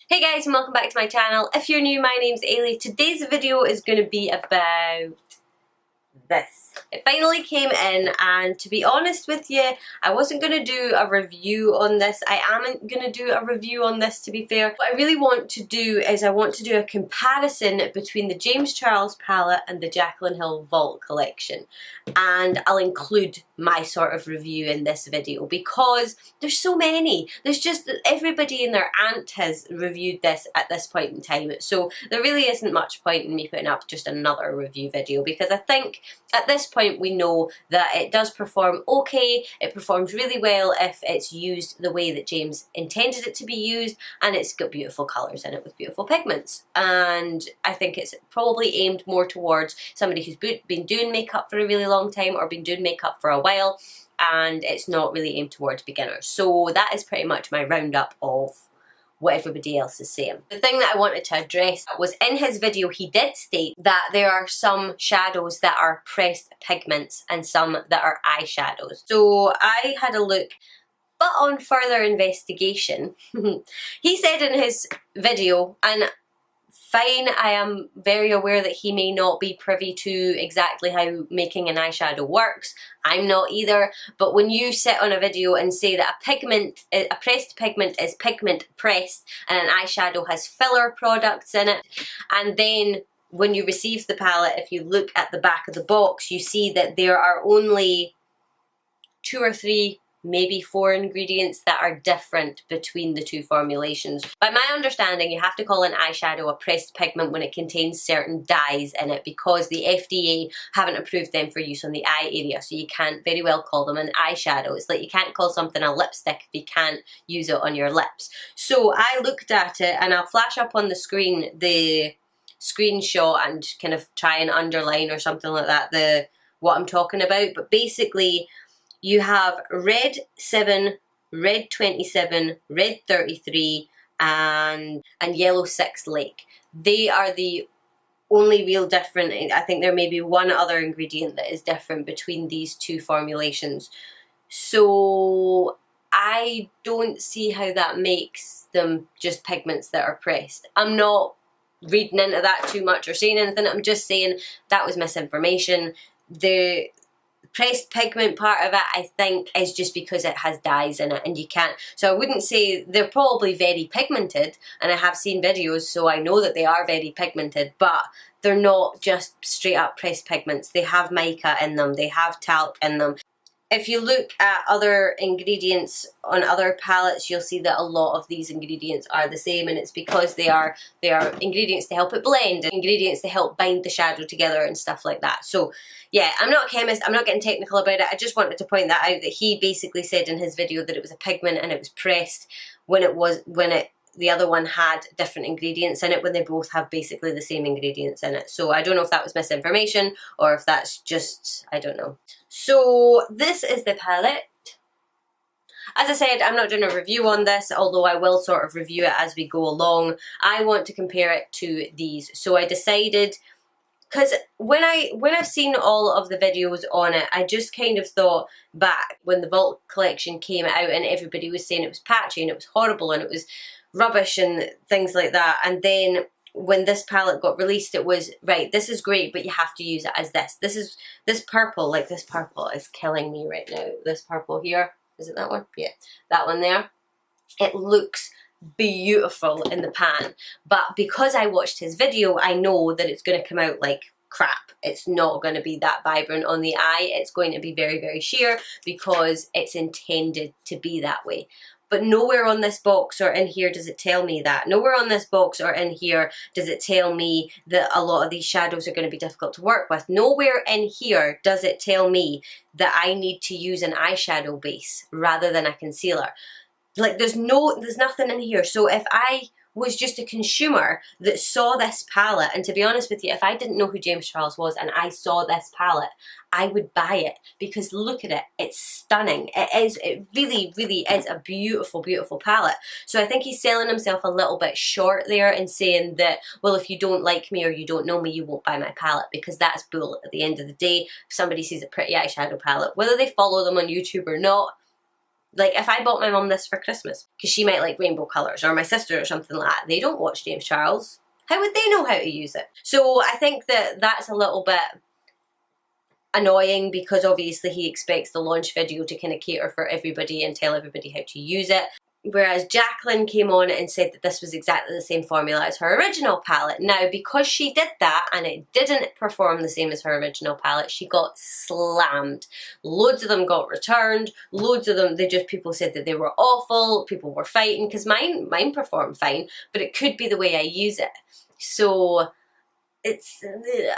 Hey guys, and welcome back to my channel. If you're new, my name's Ailey. Today's video is going to be about this. It finally came in, and to be honest with you, I wasn't going to do a review on this. I am going to do a review on this, to be fair. What I really want to do is I want to do a comparison between the James Charles palette and the Jaclyn Hill Vault collection. And I'll include my sort of review in this video because there's so many. There's just everybody and their aunt has reviewed this at this point in time. So there really isn't much point in me putting up just another review video because I think at this point we know that it does perform okay. It performs really well if it's used the way that James intended it to be used, and it's got beautiful colours in it with beautiful pigments. And I think it's probably aimed more towards somebody who's been doing makeup for a really long time or been doing makeup for a while, and it's not really aimed towards beginners. So that is pretty much my roundup of what everybody else is saying. The thing that I wanted to address was in his video he did state that there are some shadows that are pressed pigments and some that are eyeshadows. So I had a look, but on further investigation, he said in his video, and fine, I am very aware that he may not be privy to exactly how making an eyeshadow works. I'm not either, but when you sit on a video and say that a pressed pigment is pigment pressed and an eyeshadow has filler products in it, and then when you receive the palette, if you look at the back of the box, you see that there are only 2 or 3, maybe 4 ingredients that are different between the two formulations. By my understanding, you have to call an eyeshadow a pressed pigment when it contains certain dyes in it because the FDA haven't approved them for use on the eye area, so you can't very well call them an eyeshadow. It's like you can't call something a lipstick if you can't use it on your lips. So I looked at it, and I'll flash up on the screen the screenshot and kind of try and underline or something like that what I'm talking about, but basically you have red 7, red 27, red 33, and yellow 6 Lake. They are the only real different. I think there may be one other ingredient that is different between these two formulations. So I don't see how that makes them just pigments that are pressed. I'm not reading into that too much or saying anything. I'm just saying that was misinformation. The pressed pigment part of it, I think, is just because it has dyes in it and you can't. So I wouldn't say they're probably very pigmented, and I have seen videos so I know that they are very pigmented, but they're not just straight up pressed pigments. They have mica in them, they have talc in them. If you look at other ingredients on other palettes, you'll see that a lot of these ingredients are the same, and it's because they are ingredients to help it blend, and ingredients to help bind the shadow together and stuff like that. So yeah, I'm not a chemist, I'm not getting technical about it. I just wanted to point that out, that he basically said in his video that it was a pigment and it was pressed when the other one had different ingredients in it, when they both have basically the same ingredients in it. So I don't know if that was misinformation or if that's just, I don't know. So this is the palette. As I said, I'm not doing a review on this, although I will sort of review it as we go along. I want to compare it to these. So I decided, because when I've seen all of the videos on it, I just kind of thought back when the Vault collection came out and everybody was saying it was patchy and it was horrible and it was rubbish and things like that. And then when this palette got released, it was, right, this is great, but you have to use it as this. This purple, like this purple is killing me right now. This purple here, is it that one? Yeah, that one there. It looks beautiful in the pan, but because I watched his video, I know that it's going to come out like crap. It's not going to be that vibrant on the eye. It's going to be very, very sheer because it's intended to be that way. But nowhere on this box or in here does it tell me that. Nowhere on this box or in here does it tell me that a lot of these shadows are going to be difficult to work with. Nowhere in here does it tell me that I need to use an eyeshadow base rather than a concealer. Like there's nothing in here. So if I was just a consumer that saw this palette, and to be honest with you, if I didn't know who James Charles was and I saw this palette, I would buy it because look at it, it's stunning. It really, really is a beautiful, beautiful palette. So I think he's selling himself a little bit short there and saying that, well, if you don't like me or you don't know me, you won't buy my palette, because that's bull at the end of the day. If somebody sees a pretty eyeshadow palette, whether they follow them on YouTube or not, Like if I bought my mum this for Christmas, because she might like rainbow colours, or my sister or something like that, they don't watch James Charles. How would they know how to use it? So I think that that's a little bit annoying, because obviously he expects the launch video to kind of cater for everybody and tell everybody how to use it. Whereas Jaclyn came on and said that this was exactly the same formula as her original palette. Now, because she did that and it didn't perform the same as her original palette, she got slammed. Loads of them got returned. Loads of them, people said that they were awful. People were fighting, because mine performed fine, but it could be the way I use it. So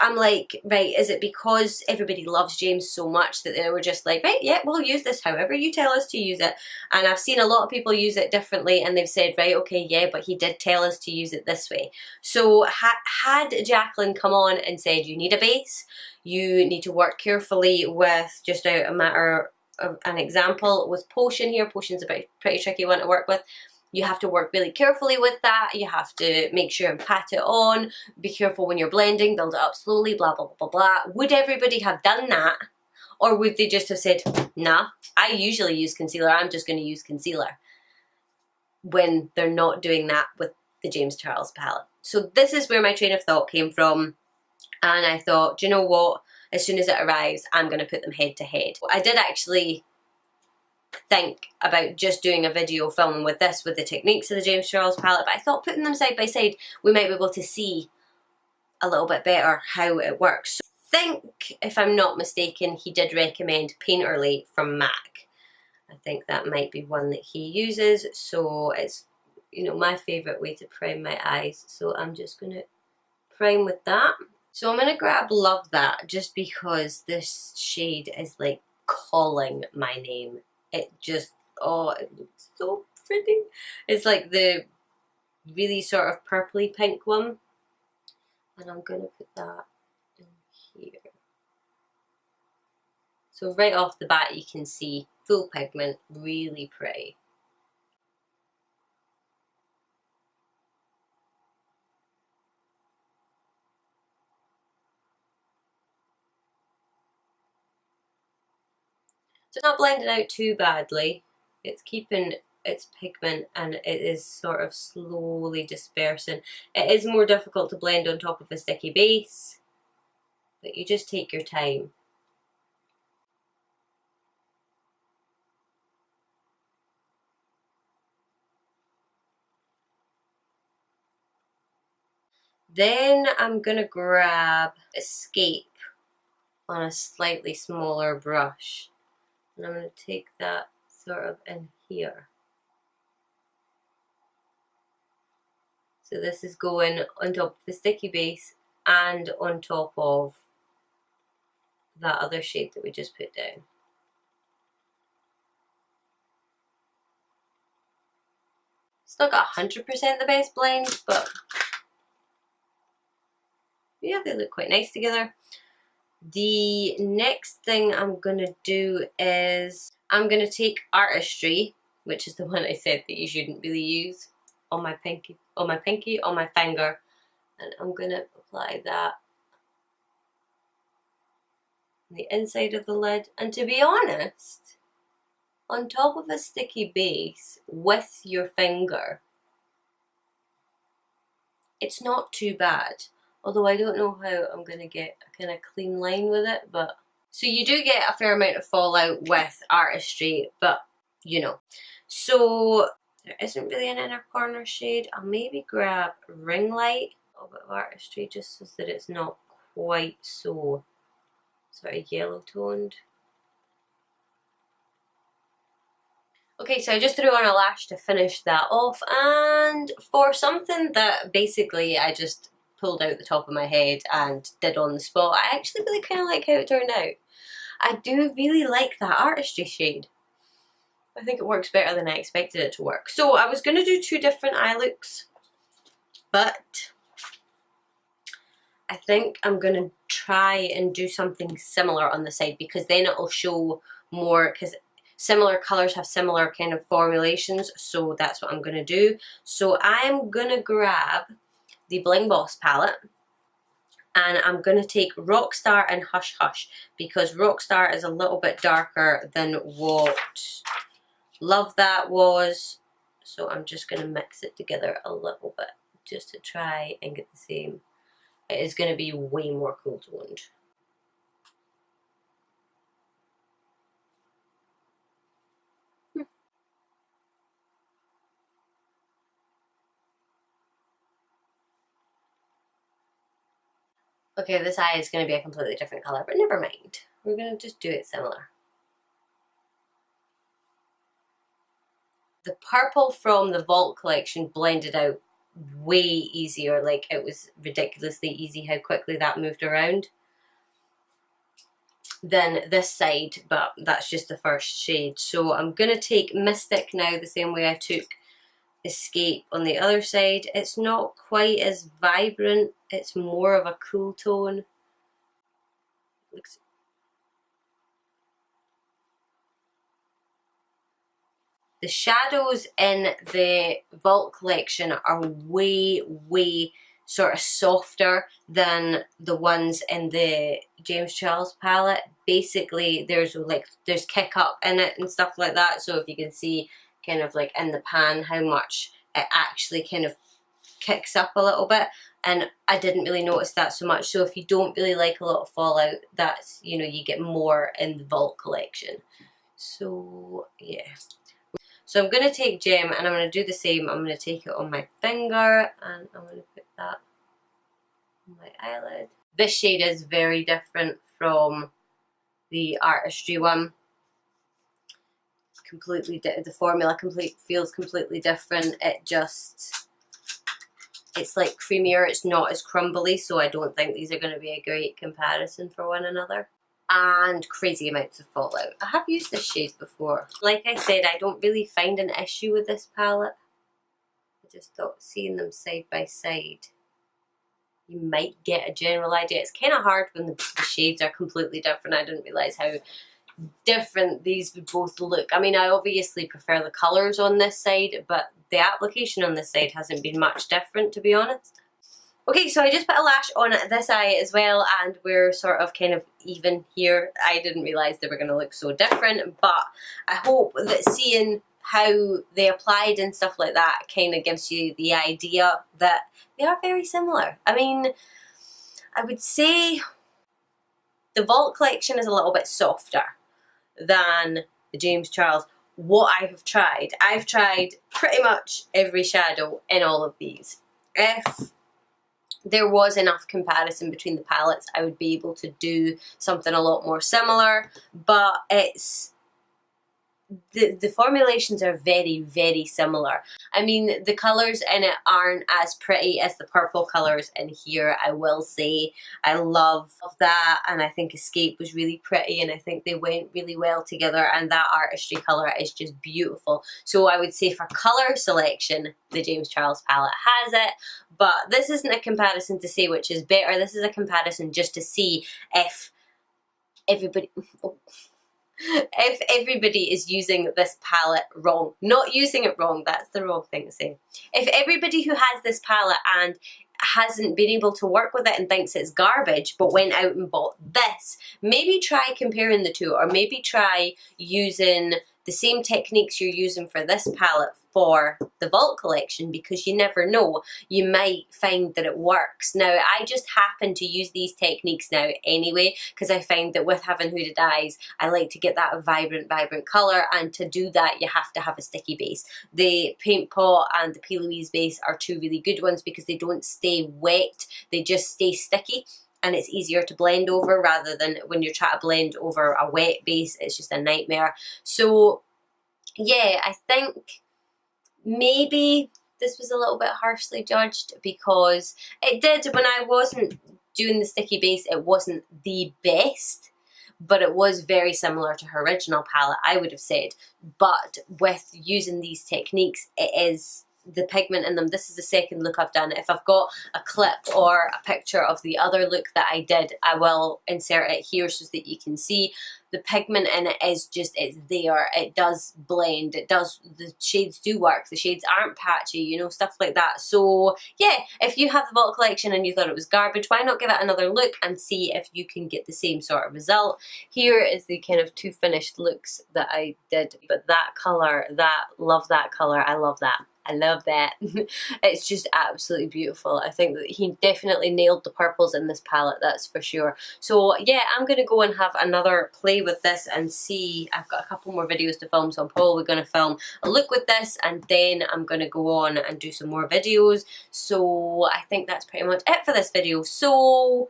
I'm like, right, is it because everybody loves James so much that they were just like, right, yeah, we'll use this however you tell us to use it? And I've seen a lot of people use it differently, and they've said, right, okay, yeah, but he did tell us to use it this way. So had Jaclyn come on and said, you need a base, you need to work carefully with, just a matter of an example, with Potion here. Potion's a pretty tricky one to work with. You have to work really carefully with that. You have to make sure and pat it on. Be careful when you're blending, build it up slowly, blah, blah, blah, blah, blah. Would everybody have done that? Or would they just have said, nah, I usually use concealer, I'm just going to use concealer, when they're not doing that with the James Charles palette? So this is where my train of thought came from. And I thought, do you know what? As soon as it arrives, I'm going to put them head to head. I did actually think about just doing a video filming with this, with the techniques of the James Charles palette, but I thought putting them side by side, we might be able to see a little bit better how it works. So I think, if I'm not mistaken, he did recommend Painterly from MAC. I think that might be one that he uses, so it's, you know, my favourite way to prime my eyes, so I'm just going to prime with that. So I'm going to grab Love That, just because this shade is like calling my name. It just, oh, it looks so pretty. It's like the really sort of purpley pink one. And I'm going to put that in here. So right off the bat you can see full pigment, really pretty. So it's not blending out too badly. It's keeping its pigment, and it is sort of slowly dispersing. It is more difficult to blend on top of a sticky base, but you just take your time. Then I'm going to grab Escape on a slightly smaller brush, and I'm going to take that sort of in here. So this is going on top of the sticky base and on top of that other shade that we just put down. It's not got 100% the best blend, but yeah, they look quite nice together. The next thing I'm going to do is I'm going to take Artistry, which is the one I said that you shouldn't really use, on my pinky, on my finger, and I'm going to apply that on the inside of the lid. And to be honest, on top of a sticky base with your finger, it's not too bad. Although I don't know how I'm going to get a kind of clean line with it, but... So you do get a fair amount of fallout with Artistry, but, you know. So there isn't really an inner corner shade. I'll maybe grab Ring Light, a little bit of Artistry, just so that it's not quite so sort of yellow toned. Okay, so I just threw on a lash to finish that off, and for something that basically I just pulled out the top of my head and did on the spot, I actually really kind of like how it turned out. I do really like that Artistry shade. I think it works better than I expected it to work. So I was going to do two different eye looks, but I think I'm going to try and do something similar on the side, because then it will show more, because similar colours have similar kind of formulations, so that's what I'm going to do. So I'm going to grab the Bling Boss palette, and I'm going to take Rockstar and Hush Hush, because Rockstar is a little bit darker than what love that was. So I'm just going to mix it together a little bit just to try and get the same. It is going to be way more cool toned. Okay, this eye is going to be a completely different colour, but never mind. We're going to just do it similar. The purple from the Vault collection blended out way easier. Like, it was ridiculously easy how quickly that moved around than this side, but that's just the first shade. So I'm going to take Mystic now the same way I took Escape on the other side. It's not quite as vibrant, it's more of a cool tone. The shadows in the Vault collection are way, way sort of softer than the ones in the James Charles palette. Basically, there's kick up in it and stuff like that. So if you can see kind of like in the pan how much it actually kind of kicks up a little bit, and I didn't really notice that so much. So if you don't really like a lot of fallout, that's, you know, you get more in the Vault collection. So yeah. So I'm going to take Gem and I'm going to do the same. I'm going to take it on my finger and I'm going to put that on my eyelid. This shade is very different from the Artistry one. Completely, the formula feels completely different. It's like creamier, it's not as crumbly, so I don't think these are going to be a great comparison for one another. And crazy amounts of fallout. I have used this shade before. Like I said, I don't really find an issue with this palette. I just thought seeing them side by side, you might get a general idea. It's kind of hard when the shades are completely different. I didn't realise how different these would both look. I mean, I obviously prefer the colours on this side, but the application on this side hasn't been much different, to be honest. Okay, so I just put a lash on this eye as well, and we're sort of kind of even here. I didn't realise they were going to look so different, but I hope that seeing how they applied and stuff like that kind of gives you the idea that they are very similar. I mean, I would say the Vault collection is a little bit softer than the James Charles. What I've tried pretty much every shadow in all of these. If there was enough comparison between the palettes, I would be able to do something a lot more similar, but it's the formulations are very, very similar. I mean, the colours in it aren't as pretty as the purple colours in here, I will say. I love that, and I think Escape was really pretty, and I think they went really well together, and that Artistry colour is just beautiful. So I would say for colour selection, the James Charles palette has it, but this isn't a comparison to say which is better. This is a comparison just to see if everybody... if everybody is using this palette wrong. Not using it wrong, that's the wrong thing to say. If everybody who has this palette and hasn't been able to work with it and thinks it's garbage but went out and bought this, maybe try comparing the two, or maybe try using the same techniques you're using for this palette for the Vault collection, because you never know, you might find that it works. Now, I just happen to use these techniques now anyway, because I find that with having hooded eyes, I like to get that vibrant colour, and to do that you have to have a sticky base. The Paint Pot and the P. Louise base are two really good ones because they don't stay wet, they just stay sticky, and it's easier to blend over rather than when you're trying to blend over a wet base, it's just a nightmare. So yeah, I think maybe this was a little bit harshly judged, because it did, when I wasn't doing the sticky base, it wasn't the best, but it was very similar to her original palette, I would have said. But with using these techniques, it is the pigment in them. This is the second look I've done. If I've got a clip or a picture of the other look that I did, I will insert it here so that you can see. the pigment in it is just, it's there, it does blend, it does, the shades do work, the shades aren't patchy, you know, stuff like that. So yeah, if you have the bottle collection and you thought it was garbage, why not give it another look and see if you can get the same sort of result. Here is the kind of two finished looks that I did, but that colour, love that colour, I love that. I love that. It's just absolutely beautiful. I think that he definitely nailed the purples in this palette, that's for sure. So yeah, I'm going to go and have another play with this and see. I've got a couple more videos to film, so I'm probably going to film a look with this and then I'm going to go on and do some more videos. So I think that's pretty much it for this video. So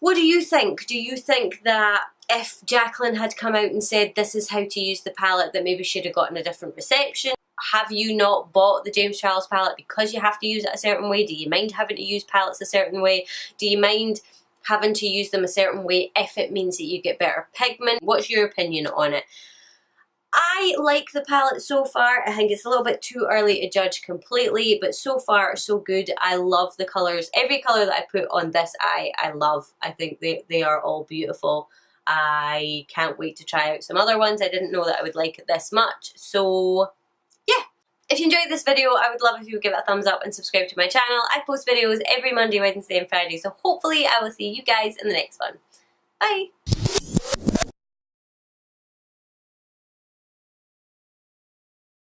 what do you think? Do you think that if Jaclyn had come out and said this is how to use the palette, that maybe she'd have gotten a different reception? Have you not bought the James Charles palette because you have to use it a certain way? Do you mind having to use palettes a certain way? Do you mind having to use them a certain way if it means that you get better pigment? What's your opinion on it? I like the palette so far. I think it's a little bit too early to judge completely, but so far so good. I love the colours. Every colour that I put on this eye, I love. I think they are all beautiful. I can't wait to try out some other ones. I didn't know that I would like it this much. So yeah, if you enjoyed this video, I would love if you would give it a thumbs up and subscribe to my channel. I post videos every Monday, Wednesday and Friday, so hopefully I will see you guys in the next one. Bye!